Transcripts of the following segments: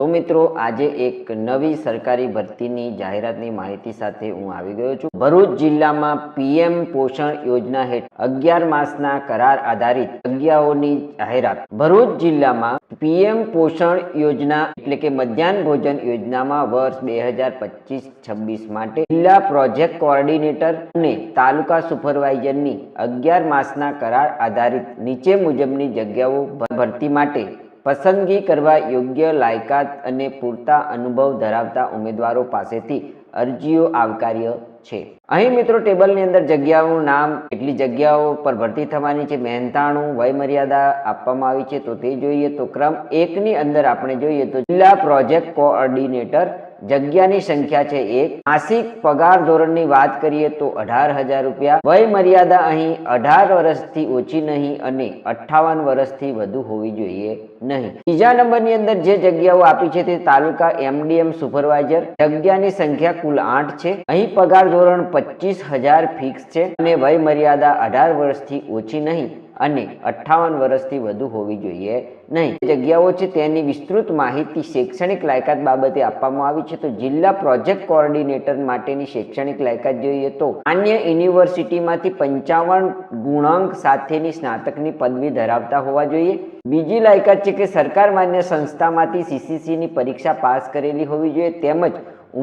તો મિત્રો આજે એક નવી સરકારી ભરતીની જાહેરાતની માહિતી સાથે હું આવી ગયો છું। ભરૂચ જિલ્લામાં પીએમ પોષણ યોજના હેઠળ 11 માસના કરાર આધારિત જગ્યાઓની જાહેરાત। ભરૂચ જિલ્લામાં પીએમ પોષણ યોજના એટલે કે મધ્યાહન ભોજન યોજનામાં વર્ષ 2025-26 માટે જિલ્લા પ્રોજેક્ટ કોઓર્ડિનેટર અને તાલુકા સુપરવાઇઝરની 11 માસના કરાર આધારિત નીચે મુજબની જગ્યાઓ ભરતી માટે પસંદગી કરવા યોગ્ય લાયકાત અને પૂરતા અનુભવ ધરાવતા ઉમેદવારો પાસેથી અરજીઓ આવકાર્ય છે। અહીં મિત્રો ટેબલની અંદર જગ્યાઓનું નામ, કેટલી જગ્યાઓ પર ભરતી થવાની છે, મહેનતાણું, વયમર્યાદા આપવામાં આવી છે તો તે જોઈએ। તો ક્રમ 1 ની અંદર આપણે જોઈએ તો જિલ્લા પ્રોજેક્ટ કોઓર્ડિનેટર જગ્યાની સંખ્યા છે 1। માસિક પગાર ધોરણની વાત કરીએ તો 18,000 રૂપિયા। વયમર્યાદા અહીં 18 વર્ષથી ઓછી નહીં અને 58 વર્ષથી વધુ હોવી જોઈએ નહીં। ત્રીજા નંબરની અંદર જે જગ્યાઓ આપી છે તે તાલુકા એમડીએમ સુપરવાઇઝર, જગ્યાની સંખ્યા કુલ 8 છે। અહીં પગાર ધોરણ 25,000 ફિક્સ છે અને વયમર્યાદા 18 વર્ષથી ઓછી નહીં અને 58 વર્ષથી વધુ હોવી જોઈએ નહીં। જગ્યાઓ છે તેની વિસ્તૃત માહિતી શૈક્ષણિક લાયકાત બાબતે આપવામાં આવી છે। તો જિલ્લા પ્રોજેક્ટ કોઓર્ડિનેટર માટેની શૈક્ષણિક લાયકાત જોઈએ તો માન્ય યુનિવર્સિટીમાંથી 55 ગુણાંક સાથેની સ્નાતકની પદવી ધરાવતા હોવા જોઈએ। બીજી લાયકાત છે કે સરકાર માન્ય સંસ્થામાંથી સીસીસીની પરીક્ષા પાસ કરેલી હોવી જોઈએ તેમજ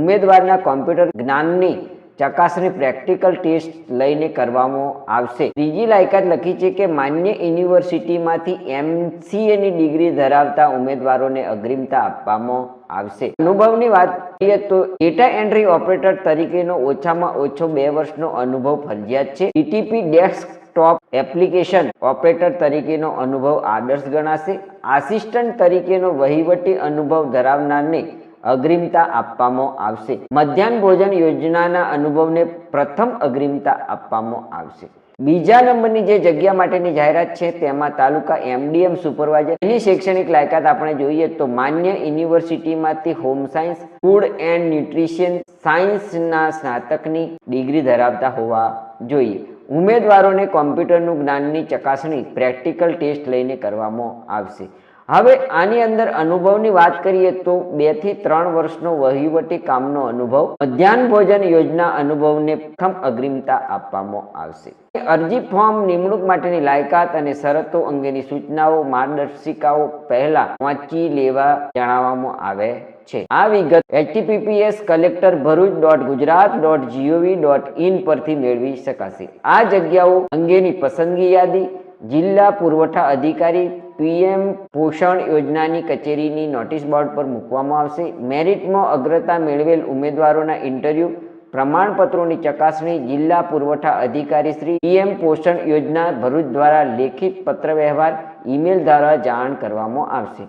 ઉમેદવારના કોમ્પ્યુટર જ્ઞાનની ચકાસણી પ્રેક્ટિકલ ટેસ્ટ લઈને કરવામાં આવશે। ત્રીજી લાયકાત લખી છે કે માન્ય યુનિવર્સિટીમાંથી એમસીએની ડિગ્રી ધરાવતા ઉમેદવારોને અગ્રિમતા આપવામાં આવશે। અનુભવની વાત કરીએ તો ડેટા એન્ટ્રી ઓપરેટર તરીકેનો ઓછામાં ઓછો 2 વર્ષનો અનુભવ ફરજિયાત છે। ટીટીપી ડેસ્કટોપ એપ્લિકેશન ઓપરેટર તરીકેનો અનુભવ આદર્શ ગણાશે। આસિસ્ટન્ટ તરીકેનો વહીવટી અનુભવ ધરાવનારને અગ્રિમતા આપવામાં આવશે। મધ્યાહન ભોજન યોજનાના અનુભવને પ્રથમ અગ્રિમતા આપવામાં આવશે। બીજા નંબરની જે જગ્યા માટેની જાહેરાત છે તેમાં તાલુકા એમડીએમ સુપરવાઇઝર એની શૈક્ષણિક લાયકાત આપણે જોઈએ તો માન્ય યુનિવર્સિટીમાંથી home science, food and nutrition સાયન્સના સ્નાતકની ડિગ્રી ધરાવતા હોવા જોઈએ। ઉમેદવારોને કોમ્પ્યુટરનું જ્ઞાનની ચકાસણી પ્રેક્ટિકલ ટેસ્ટ લઈને કરવામાં આવશે। હવે આની અંદર અનુભવની વાત કરીએ તો 2 થી 3 વર્ષનો વહીવટી કામનો અનુભવ, મધ્યાહન ભોજન યોજના અનુભવને પ્રથમ અગ્રિમતા આપવામાં આવશે। અરજી ફોર્મ, નિમણૂક માટેની લાયકાત અને શરતો અંગેની સૂચનાઓ, માર્ગદર્શિકાઓ પહેલા વાંચી લેવા જણાવવામાં આવે છે। આ વિગત https://collectorbharuch.gujarat.gov.in પરથી મેળવી શકાશે। આ જગ્યાઓ અંગેની પસંદગી યાદી જિલ્લા પુરવઠા અધિકારી પીએમ પોષણ યોજનાની કચેરીની નોટિસ બોર્ડ પર મૂકવામાં આવશે। મેરિટમાં અગ્રતા મેળવેલ ઉમેદવારોના ઇન્ટરવ્યુ, પ્રમાણપત્રોની ચકાસણી જિલ્લા પુરવઠા અધિકારી શ્રી પીએમ પોષણ યોજના ભરૂચ દ્વારા લેખિત પત્ર વ્યવહાર ઈમેલ દ્વારા જાણ કરવામાં આવશે।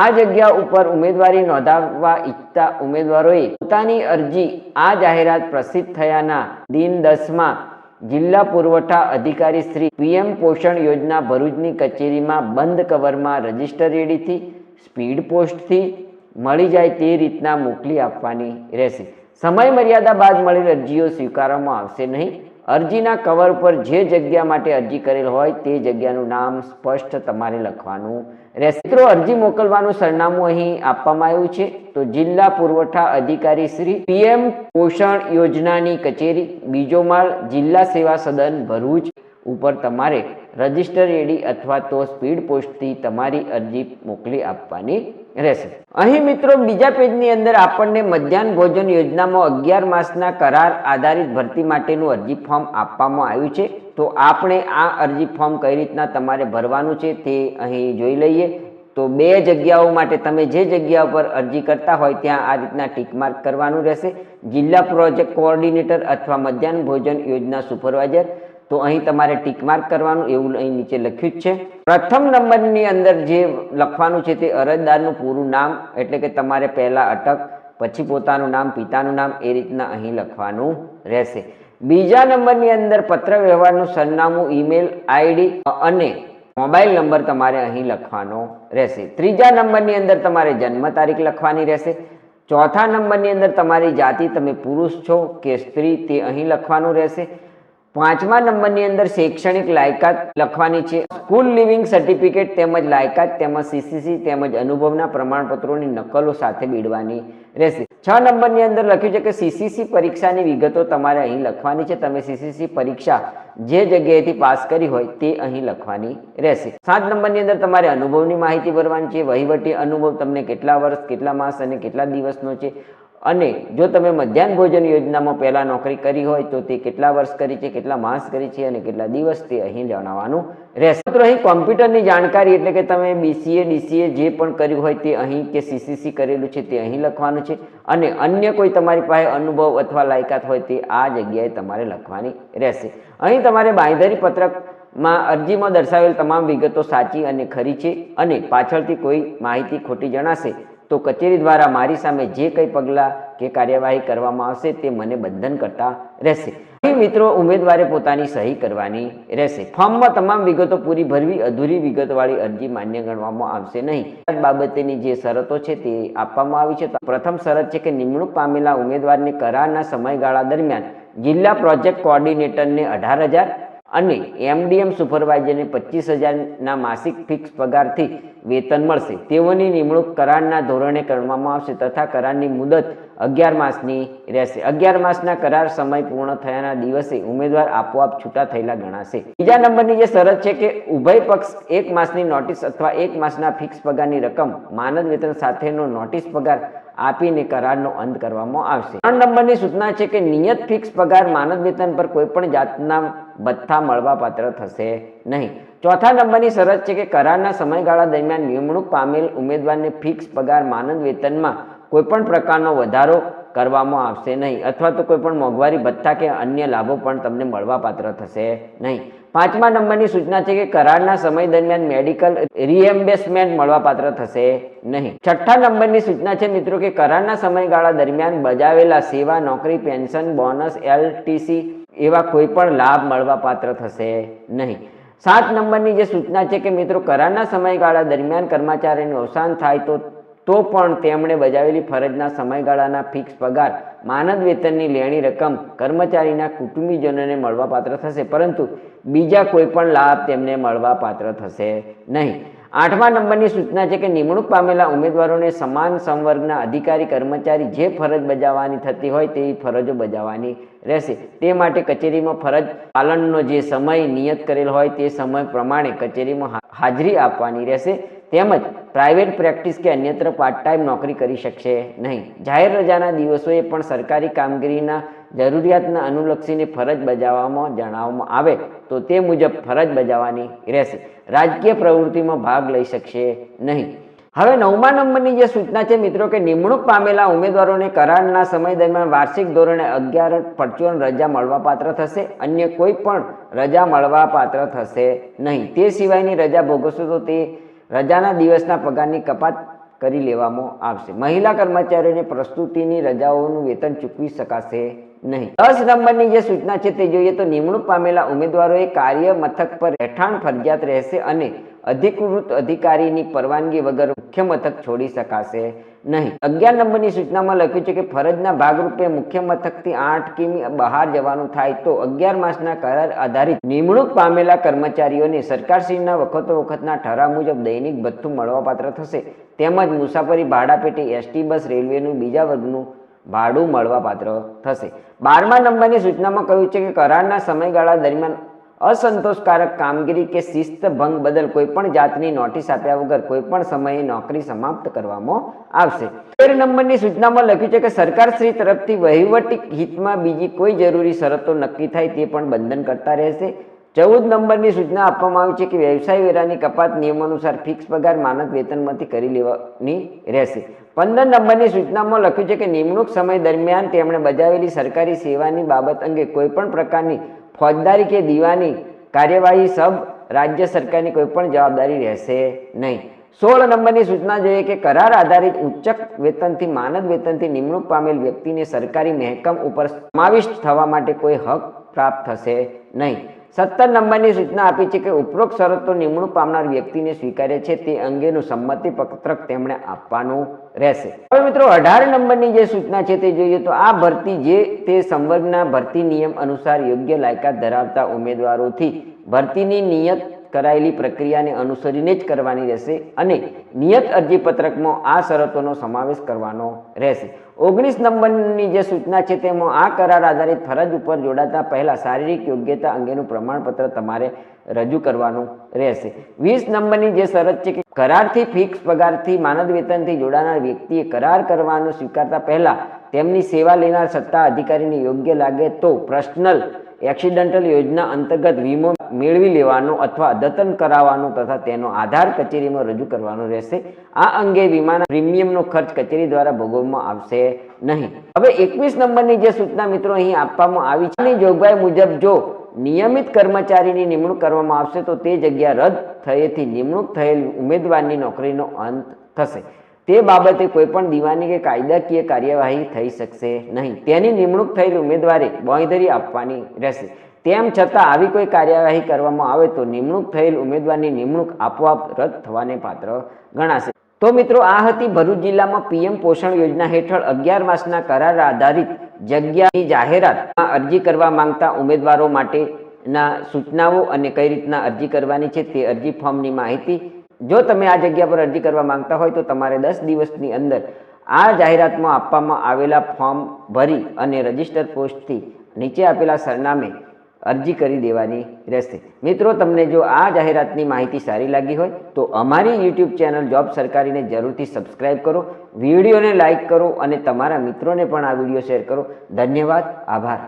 આ જગ્યા ઉપર ઉમેદવારી નોંધાવવા ઈચ્છતા ઉમેદવારોએ પોતાની અરજી આ જાહેરાત પ્રસિદ્ધ થયાના દિન 10માં જિલ્લા પુરવઠા અધિકારી શ્રી પીએમ પોષણ યોજના ભરૂચની કચેરીમાં બંધ કવરમાં રજિસ્ટર રેડીથી સ્પીડ પોસ્ટથી મળી જાય તે રીતના મોકલી આપવાની રહેશે। સમય મર્યાદા બાદ મળેલ અરજીઓ સ્વીકારવામાં આવશે નહીં। અરજીના કવર પર જે જગ્યા માટે અરજી કરેલ હોય તે જગ્યાનું નામ સ્પષ્ટ તમારે લખવાનું રહેશે। મિત્રો અરજી મોકલવાનું સરનામું અહીં આપવામાં આવ્યું છે તો જિલ્લા પુરવઠા અધિકારી શ્રી પીએમ પોષણ યોજનાની કચેરી, બીજો માળ, જિલ્લા સેવા સદન ભરૂચ ઉપર તમારે રજિસ્ટર રેડી અથવા તો સ્પીડ પોસ્ટથી તમારી અરજી મોકલી આપવાની રહેશે। અહીં મિત્રો બીજા પેજની અંદર આપણને મધ્યાહન ભોજન યોજનામાં 11 માસના કરાર આધારિત ભરતી માટેનું અરજી ફોર્મ આપવામાં આવ્યું છે। તો આપણે આ અરજી ફોર્મ કઈ રીતના તમારે ભરવાનું છે તે અહીં જોઈ લઈએ। તો 2 જગ્યાઓ માટે તમે જે જગ્યા પર અરજી કરતા હોય ત્યાં આ રીતના ટીક માર્ક કરવાનું રહેશે। જિલ્લા પ્રોજેક્ટ કોઓર્ડિનેટર અથવા મધ્યાહન ભોજન યોજના સુપરવાઇઝર, તો અહીં તમારે ટીક માર્ક કરવાનું એવું અહીં નીચે લખ્યું જ છે। પ્રથમ નંબરની અંદર જે લખવાનું છે તે અરજદારનું પૂરું નામ એટલે કે તમારે પહેલા અટક, પછી પોતાનું નામ, પિતાનું નામ એ રીતના અહીં લખવાનું રહેશે। બીજા નંબરની અંદર પત્ર વ્યવહારનું સરનામું, ઈમેલ આઈડી અને મોબાઈલ નંબર તમારે અહીં લખવાનો રહેશે। ત્રીજા નંબરની અંદર તમારે જન્મ તારીખ લખવાની રહેશે। ચોથા નંબરની અંદર તમારી જાતિ, તમે પુરુષ છો કે સ્ત્રી તે અહીં લખવાનું રહેશે। પાંચમા નંબરની અંદર શૈક્ષણિક લાયકાત લખવાની છે. સ્કૂલ લિવિંગ સર્ટિફિકેટ તેમજ લાયકાત તેમજ સીસીસી તેમજ અનુભવના પ્રમાણપત્રોની નકલો સાથે બીડવાની રહેશે. 6 નંબરની અંદર લખ્યું છે કે સીસીસી પરીક્ષાની વિગતો તમારે અહીં લખવાની છે. તમે સીસીસી પરીક્ષા જે જગ્યાએથી પાસ કરી હોય તે અહીં લખવાની રહેશે. 7 નંબરની અંદર તમારે અનુભવની માહિતી ભરવાની છે. વહીવટી અનુભવ તમને કેટલા વર્ષ, કેટલા માસ અને કેટલા દિવસનો છે, અને જો તમે મધ્યાહન ભોજન યોજનામાં પહેલા નોકરી કરી હોય તો તે કેટલા વર્ષ કરી છે, કેટલા માસ કરી છે અને કેટલા દિવસ, તે અહીં જણાવવાનું રહેશે. મિત્રો અહીં કોમ્પ્યુટરની જાણકારી એટલે કે તમે બીસીએ ડીસીએ જે પણ કર્યું હોય તે અહીં, કે સીસીસી કરેલું છે તે અહીં લખવાનું છે, અને અન્ય કોઈ તમારી પાસે અનુભવ અથવા લાયકાત હોય તે આ જગ્યાએ તમારે લખવાની રહેશે. અહીં તમારે બાંયધરી પત્રકમાં અરજીમાં દર્શાવેલ તમામ વિગતો સાચી અને ખરી છે, અને પાછળથી કોઈ માહિતી ખોટી જણાશે તો કચેરી દ્વારા મારી સામે જે કંઈ પગલાં કે કાર્યવાહી કરવામાં આવશે તે મને બંધન કરતા રહેશે. અહીં મિત્રો ઉમેદવારે પોતાની સહી કરવાની રહેશે. ફોર્મમાં તમામ વિગતો પૂરી ભરવી. અધૂરી વિગતવાળી અરજી માન્ય ગણવામાં આવશે નહીં. આ બાબતેની જે શરતો છે તે આપવામાં આવી છે. પ્રથમ શરત છે કે નિમણૂક પામેલા ઉમેદવારને કરારના સમયગાળા દરમિયાન જિલ્લા પ્રોજેક્ટ કોઓર્ડિનેટરને 18,000 અને એમડીએમ સુપરવાઇઝરને 25,000ના માસિક ફિક્સ પગારથી વેતન મળશે. તેઓની નિમણૂક કરારના ધોરણે કરવામાં આવશે તથા કરારની મુદત 11 માસની રહેશે. 11 માસના કરાર સમય પૂર્ણ થયાના દિવસે ઉમેદવાર આપોઆપ છૂટા થયેલા ગણાશે. બીજા નંબરની જે શરત છે કે ઉભય પક્ષ 1 માસની નોટિસ અથવા 1 માસના ફિક્સ પગારની રકમ માનદ વેતન સાથેનો નોટિસ પગાર આપીને કરારનો અંત કરવામાં આવશે. 3 નંબરની સૂચના છે કે નિયત ફિક્સ પગાર માનદ વેતન પર કોઈપણ જાતના ભથ્થા મળવાપાત્ર થશે નહીં. 4થા નંબરની શરત છે કે કરારના સમયગાળા દરમિયાન નિમણૂક પામેલ ઉમેદવારને ફિક્સ પગાર માનદ વેતનમાં કોઈપણ પ્રકારનો વધારો કરવામાં આવશે નહીં, અથવા તો કોઈપણ મોંઘવારી ભથ્થા કે અન્ય લાભો પણ તમને મળવાપાત્ર થશે નહીં. 5મા નંબરની સૂચના છે કે કરારના સમય દરમિયાન મેડિકલ રિએમ્બર્સમેન્ટ મળવાપાત્ર થશે નહીં. 6થા નંબરની સૂચના છે મિત્રો કે કરારના સમયગાળા દરમિયાન બજાવેલા સેવા, નોકરી, પેન્શન, બોનસ, એલટીસી એવા કોઈ પણ લાભ મળવાપાત્ર થશે નહીં. 7 નંબરની જે સૂચના છે કે મિત્રો કરારના સમયગાળા દરમિયાન કર્મચારીનું અવસાન થાય તો પણ તેમણે બજાવેલી ફરજના સમયગાળાના ફિક્સ પગાર માનદ વેતનની લેણી રકમ કર્મચારીના કુટુંબીજનોને મળવાપાત્ર થશે, પરંતુ બીજા કોઈ પણ લાભ તેમને મળવાપાત્ર થશે નહીં. 8મા નંબરની સૂચના છે કે નિમણૂક પામેલા ઉમેદવારોને સમાન સંવર્ગના અધિકારી કર્મચારી જે ફરજ બજાવવાની થતી હોય તેવી ફરજો બજાવવાની રહેશે. તે માટે કચેરીમાં ફરજ પાલનનો જે સમય નિયત કરેલ હોય તે સમય પ્રમાણે કચેરીમાં હાજરી આપવાની રહેશે. તેમજ પ્રાઇવેટ પ્રેક્ટિસ કે અન્યત્ર પાર્ટ ટાઈમ નોકરી કરી શકશે નહીં. જાહેર રજાના દિવસોએ પણ સરકારી કામગીરીના જરૂરિયાતના અનુલક્ષીને ફરજ બજાવવામાં જણાવવામાં આવે તો તે મુજબ ફરજ બજાવવાની રહેશે. રાજકીય પ્રવૃત્તિમાં ભાગ લઈ શકશે નહીં. હવે 9મા નંબરની જે સૂચના છે મિત્રો કે નિમણૂક પામેલા ઉમેદવારોને કરારના સમય દરમિયાન વાર્ષિક ધોરણે 11 પરચુરણ રજા મળવાપાત્ર થશે. અન્ય કોઈ પણ રજા મળવાપાત્ર થશે નહીં. તે સિવાયની રજા ભોગવશો તો તે રજાના દિવસના પગારની કપાત કરી લેવામાં આવશે. મહિલા કર્મચારીઓને પ્રસ્તુતિની રજાઓનું વેતન ચૂકવી શકાશે નહીં. 10 નંબરની જે સૂચના છે તે જોઈએ તો નિમણૂક પામેલા ઉમેદવારોએ કાર્ય મથક પર રહેઠાણ ફરજિયાત રહેશે અને અધિકૃત અધિકારીની પરવાનગી વગર મુખ્ય મથક છોડી શકાશે નહીં. 11 નંબરની સૂચનામાં લખ્યું છે કે ફરજના ભાગરૂપે મુખ્ય મથકથી 8 કિમી બહાર જવાનું થાય તો 11 માસના કરાર આધારિત નિમણૂક પામેલા કર્મચારીઓને સરકારશ્રીના વખતના ઠરાવ મુજબ દૈનિક ભથ્થું મળવાપાત્ર થશે. તેમજ મુસાફરી ભાડા પેટે એસટી બસ, રેલવેનું બીજા વર્ગનું ભાડું મળવાપાત્ર થશે. 12મા નંબરની સૂચનામાં કહ્યું છે કે કરારના સમયગાળા દરમિયાન અસંતોષકારક કામગીરી કે શિસ્ત ભંગ બદલ કોઈપણ જાતની નોટિસ આપ્યા વગર કોઈપણ સમયે નોકરી સમાપ્ત કરવામાં આવશે. 13 નંબરની સૂચનામાં લખ્યું છે કે સરકારશ્રી તરફથી વહીવટી હિતમાં બીજી કોઈ જરૂરી શરતો નક્કી થાય તે પણ બંધન કરતા રહેશે. 14 નંબરની સૂચના આપવામાં આવી છે કે વ્યવસાય વેરાની કપાત નિયમ અનુસાર ફિક્સ પગાર માનદ વેતનમાંથી કરી લેવાની રહેશે. 15 નંબરની સૂચનામાં લખ્યું છે કે નિમણૂક સમય દરમિયાન તેમણે બજાવેલી સરકારી સેવાની બાબત અંગે કોઈપણ પ્રકારની ફોજદારી કે દીવાની કાર્યવાહી સબ રાજ્ય સરકારની કોઈપણ જવાબદારી રહેશે નહીં. 16 નંબરની સૂચના જોઈએ કે કરાર આધારિત ઉચ્ચ વેતનથી માનદ વેતનથી નિમણૂક પામેલ વ્યક્તિને સરકારી મહેકમ ઉપર સમાવિષ્ટ થવા માટે કોઈ હક પ્રાપ્ત થશે નહીં. 17 નંબરની સૂચના આપી છે કે ઉપરોક્ત શરતો નિમણૂક પામનાર વ્યક્તિને સ્વીકાર્ય છે તે અંગેનું સંમતિ પત્રક તેમણે આપવાનું રહેશે. હવે મિત્રો 18 નંબરની જે સૂચના છે તે જોઈએ તો આ ભરતી જે તે સંવર્ગના ભરતી નિયમ અનુસાર યોગ્ય લાયકાત ધરાવતા ઉમેદવારોથી ભરતીની નિયત કરાયેલી પ્રક્રિયાને અનુસરીને જ કરવાની રહેશે અને નિયત અરજી પત્રકમાં આ શરતોનો સમાવેશ કરવાનો રહેશે. 19 નંબરની જે સૂચના છે તેમાં આ કરાર આધારિત ફરજ ઉપર જોડાતા પહેલા શારીરિક યોગ્યતા અંગેનું પ્રમાણપત્ર તમારે રજૂ કરવાનું રહેશે. 20 નંબરની જે શરત છે કે કરારથી ફિક્સ પગારથી માનદ વેતનથી જોડાનાર વ્યક્તિએ કરાર કરવાનું સ્વીકારતા પહેલા તેમની સેવા લેનાર સત્તા અધિકારીને યોગ્ય લાગે તો પર્સનલ એક્સિડન્ટલ યોજના અંતર્ગત વીમો મેળવી લેવાનો અથવા અદ્યતન કરાવવાનો તથા તેનો આધાર કચેરીમાં રજૂ કરવાનો રહેશે. આ અંગે વીમાના પ્રીમિયમનો ખર્ચ કચેરી દ્વારા ભોગવવામાં આવશે નહીં. હવે 21 નંબરની જે સૂચના મિત્રો અહીં આપવામાં આવી છે ની જોગવાઈ મુજબ જો નિયમિત કર્મચારીની નિમણૂક કરવામાં આવશે તો તે જગ્યા રદ થયેથી નિમણૂક થયેલ ઉમેદવારની નોકરીનો અંત થશે. તે બાબતે કોઈપણ દીવાની કે કાયદાકીય કાર્યવાહી થઈ શકશે નહીં. તેની નિમણૂક થયેલ ઉમેદવારે બાંયધરી આપવાની રહેશે. તેમ છતાં આવી કોઈ કાર્યવાહી કરવામાં આવે તો નિમણૂક થયેલ ઉમેદવારની નિમણૂક આપોઆપ રદ થવાને પાત્ર ગણાશે. તો મિત્રો આ હતી ભરૂચ જિલ્લામાં પીએમ પોષણ યોજના હેઠળ 11 માસના કરાર આધારિત જગ્યાની જાહેરાતમાં અરજી કરવા માંગતા ઉમેદવારો માટેના સૂચનાઓ અને કઈ રીતના અરજી કરવાની છે તે અરજી ફોર્મની માહિતી. જો તમે આ જગ્યા પર અરજી કરવા માંગતા હોય તો તમારે 10 દિવસની અંદર આ જાહેરાતમાં આપવામાં આવેલા ફોર્મ ભરી અને રજિસ્ટર પોસ્ટથી નીચે આપેલા સરનામે અરજી કરી દેવાની રહેશે. મિત્રો તમને જો આ જાહેરાતની માહિતી સારી લાગી હોય તો અમારી YouTube ચેનલ જોબ સરકારીને જરૂરથી સબસ્ક્રાઇબ કરો, વિડીયોને લાઇક કરો અને તમારા મિત્રોને પણ આ વિડીયો શેર કરો. ધન્યવાદ, આભાર.